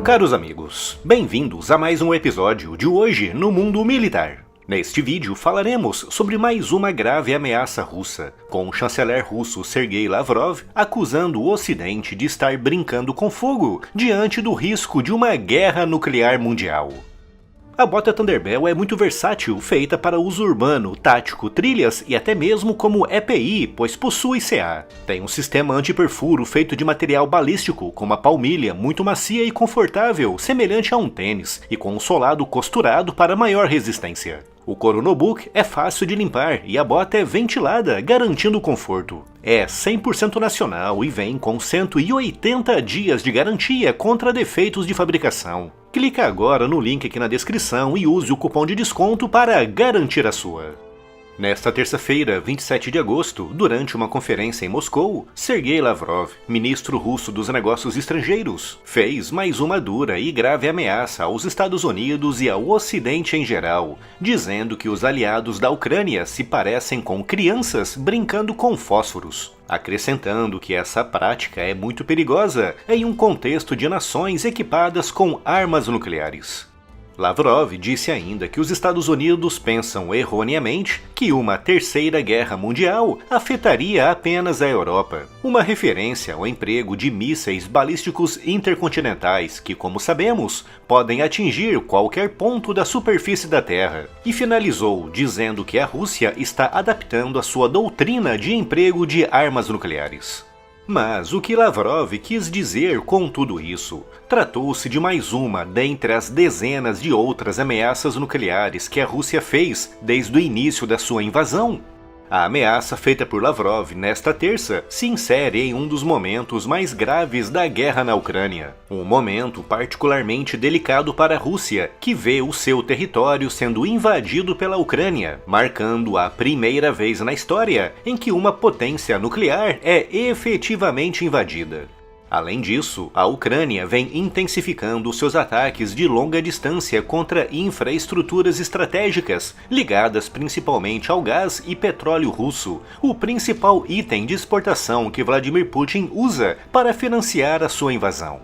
Caros amigos, bem-vindos a mais um episódio de Hoje no Mundo Militar. Neste vídeo falaremos sobre mais uma grave ameaça russa, com o chanceler russo Sergei Lavrov acusando o Ocidente de estar brincando com fogo diante do risco de uma guerra nuclear mundial. A bota Thunderbell é muito versátil, feita para uso urbano, tático, trilhas e até mesmo como EPI, pois possui CA. Tem um sistema anti-perfuro feito de material balístico, com uma palmilha muito macia e confortável, semelhante a um tênis, e com um solado costurado para maior resistência. O couro notebook é fácil de limpar e a bota é ventilada, garantindo conforto. É 100% nacional e vem com 180 dias de garantia contra defeitos de fabricação. Clica agora no link aqui na descrição e use o cupom de desconto para garantir a sua. Nesta terça-feira, 27 de agosto, durante uma conferência em Moscou, Sergei Lavrov, ministro russo dos Negócios Estrangeiros, fez mais uma dura e grave ameaça aos Estados Unidos e ao Ocidente em geral, dizendo que os aliados da Ucrânia se parecem com crianças brincando com fósforos, acrescentando que essa prática é muito perigosa em um contexto de nações equipadas com armas nucleares. Lavrov disse ainda que os Estados Unidos pensam erroneamente que uma terceira guerra mundial afetaria apenas a Europa, uma referência ao emprego de mísseis balísticos intercontinentais que, como sabemos, podem atingir qualquer ponto da superfície da Terra, e finalizou dizendo que a Rússia está adaptando a sua doutrina de emprego de armas nucleares. Mas o que Lavrov quis dizer com tudo isso? Tratou-se de mais uma dentre as dezenas de outras ameaças nucleares que a Rússia fez desde o início da sua invasão? A ameaça feita por Lavrov nesta terça se insere em um dos momentos mais graves da guerra na Ucrânia. Um momento particularmente delicado para a Rússia, que vê o seu território sendo invadido pela Ucrânia, marcando a primeira vez na história em que uma potência nuclear é efetivamente invadida. Além disso, a Ucrânia vem intensificando seus ataques de longa distância contra infraestruturas estratégicas, ligadas principalmente ao gás e petróleo russo, o principal item de exportação que Vladimir Putin usa para financiar a sua invasão.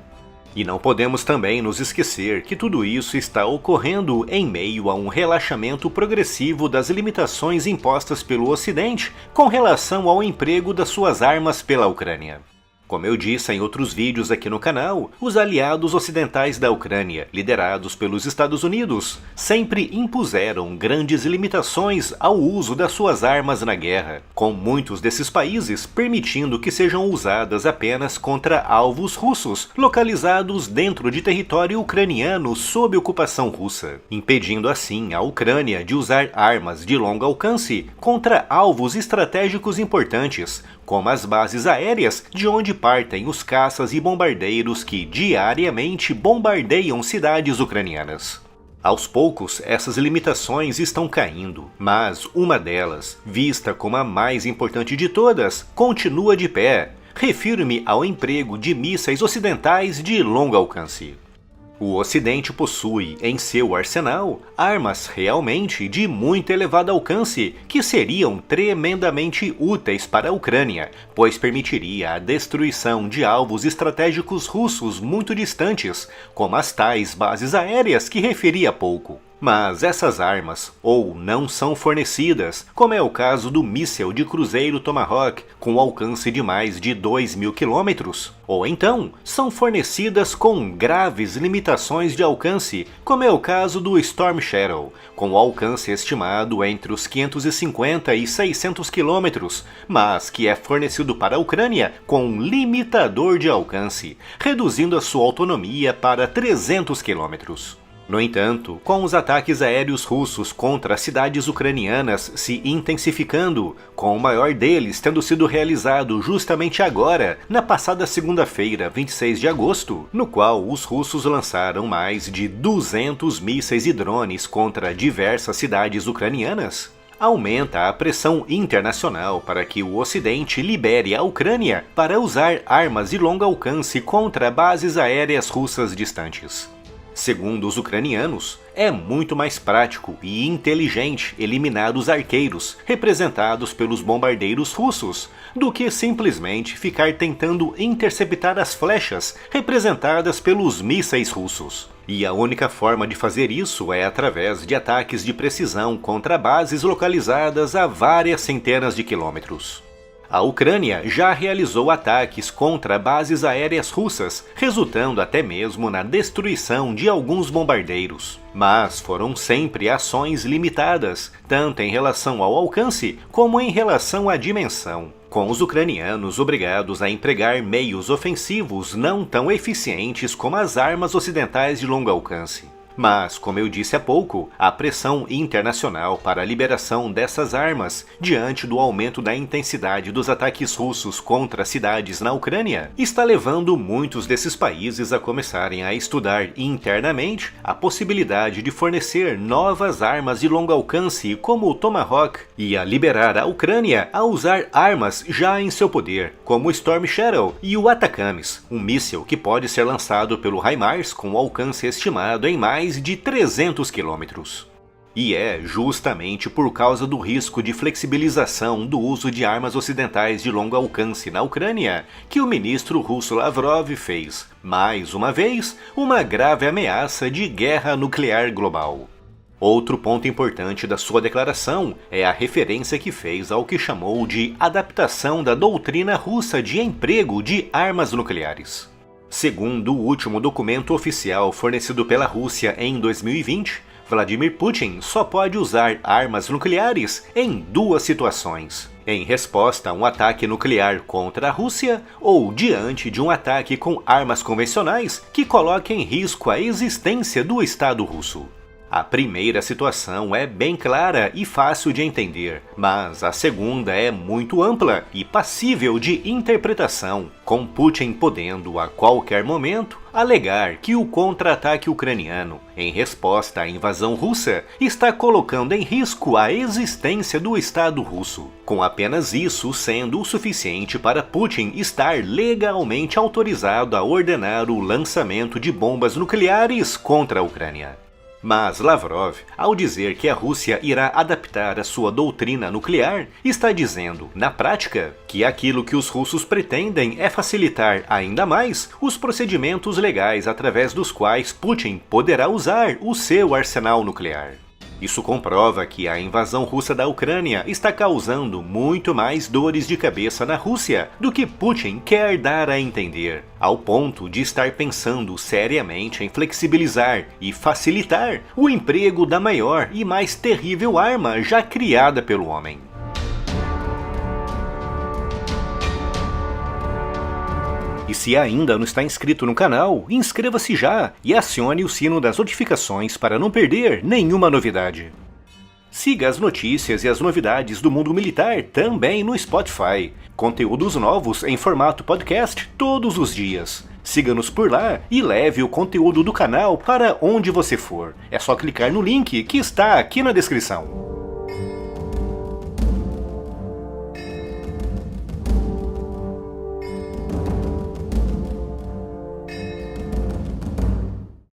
E não podemos também nos esquecer que tudo isso está ocorrendo em meio a um relaxamento progressivo das limitações impostas pelo Ocidente com relação ao emprego das suas armas pela Ucrânia. Como eu disse em outros vídeos aqui no canal, os aliados ocidentais da Ucrânia, liderados pelos Estados Unidos, sempre impuseram grandes limitações ao uso das suas armas na guerra, com muitos desses países permitindo que sejam usadas apenas contra alvos russos, localizados dentro de território ucraniano sob ocupação russa, impedindo assim a Ucrânia de usar armas de longo alcance contra alvos estratégicos importantes, como as bases aéreas de onde partem os caças e bombardeiros que diariamente bombardeiam cidades ucranianas. Aos poucos, essas limitações estão caindo, mas uma delas, vista como a mais importante de todas, continua de pé. Refiro-me ao emprego de mísseis ocidentais de longo alcance. O Ocidente possui em seu arsenal armas realmente de muito elevado alcance que seriam tremendamente úteis para a Ucrânia, pois permitiria a destruição de alvos estratégicos russos muito distantes, como as tais bases aéreas que referi há pouco. Mas essas armas ou não são fornecidas, como é o caso do míssil de cruzeiro Tomahawk com alcance de mais de 2.000 km, ou então são fornecidas com graves limitações de alcance, como é o caso do Storm Shadow, com alcance estimado entre os 550 e 600 km, mas que é fornecido para a Ucrânia com um limitador de alcance, reduzindo a sua autonomia para 300 km. No entanto, com os ataques aéreos russos contra as cidades ucranianas se intensificando, com o maior deles tendo sido realizado justamente agora, na passada segunda-feira, 26 de agosto, no qual os russos lançaram mais de 200 mísseis e drones contra diversas cidades ucranianas, aumenta a pressão internacional para que o Ocidente libere a Ucrânia para usar armas de longo alcance contra bases aéreas russas distantes. Segundo os ucranianos, é muito mais prático e inteligente eliminar os arqueiros, representados pelos bombardeiros russos, do que simplesmente ficar tentando interceptar as flechas, representadas pelos mísseis russos. E a única forma de fazer isso é através de ataques de precisão contra bases localizadas a várias centenas de quilômetros. A Ucrânia já realizou ataques contra bases aéreas russas, resultando até mesmo na destruição de alguns bombardeiros. Mas foram sempre ações limitadas, tanto em relação ao alcance como em relação à dimensão, com os ucranianos obrigados a empregar meios ofensivos não tão eficientes como as armas ocidentais de longo alcance. Mas, como eu disse há pouco, a pressão internacional para a liberação dessas armas, diante do aumento da intensidade dos ataques russos contra cidades na Ucrânia, está levando muitos desses países a começarem a estudar internamente a possibilidade de fornecer novas armas de longo alcance como o Tomahawk e a liberar a Ucrânia a usar armas já em seu poder, como o Storm Shadow e o Atacams, um míssil que pode ser lançado pelo HIMARS com alcance estimado em mais de 300 quilômetros. E é justamente por causa do risco de flexibilização do uso de armas ocidentais de longo alcance na Ucrânia que o ministro russo Lavrov fez, mais uma vez, uma grave ameaça de guerra nuclear global. Outro ponto importante da sua declaração é a referência que fez ao que chamou de adaptação da doutrina russa de emprego de armas nucleares. Segundo o último documento oficial fornecido pela Rússia em 2020, Vladimir Putin só pode usar armas nucleares em duas situações: em resposta a um ataque nuclear contra a Rússia ou diante de um ataque com armas convencionais que coloque em risco a existência do Estado russo. A primeira situação é bem clara e fácil de entender, mas a segunda é muito ampla e passível de interpretação, com Putin podendo, a qualquer momento, alegar que o contra-ataque ucraniano, em resposta à invasão russa, está colocando em risco a existência do Estado russo, com apenas isso sendo o suficiente para Putin estar legalmente autorizado a ordenar o lançamento de bombas nucleares contra a Ucrânia. Mas Lavrov, ao dizer que a Rússia irá adaptar a sua doutrina nuclear, está dizendo, na prática, que aquilo que os russos pretendem é facilitar ainda mais os procedimentos legais através dos quais Putin poderá usar o seu arsenal nuclear. Isso comprova que a invasão russa da Ucrânia está causando muito mais dores de cabeça na Rússia do que Putin quer dar a entender, ao ponto de estar pensando seriamente em flexibilizar e facilitar o emprego da maior e mais terrível arma já criada pelo homem. E se ainda não está inscrito no canal, inscreva-se já e acione o sino das notificações para não perder nenhuma novidade. Siga as notícias e as novidades do mundo militar também no Spotify. Conteúdos novos em formato podcast todos os dias. Siga-nos por lá e leve o conteúdo do canal para onde você for. É só clicar no link que está aqui na descrição.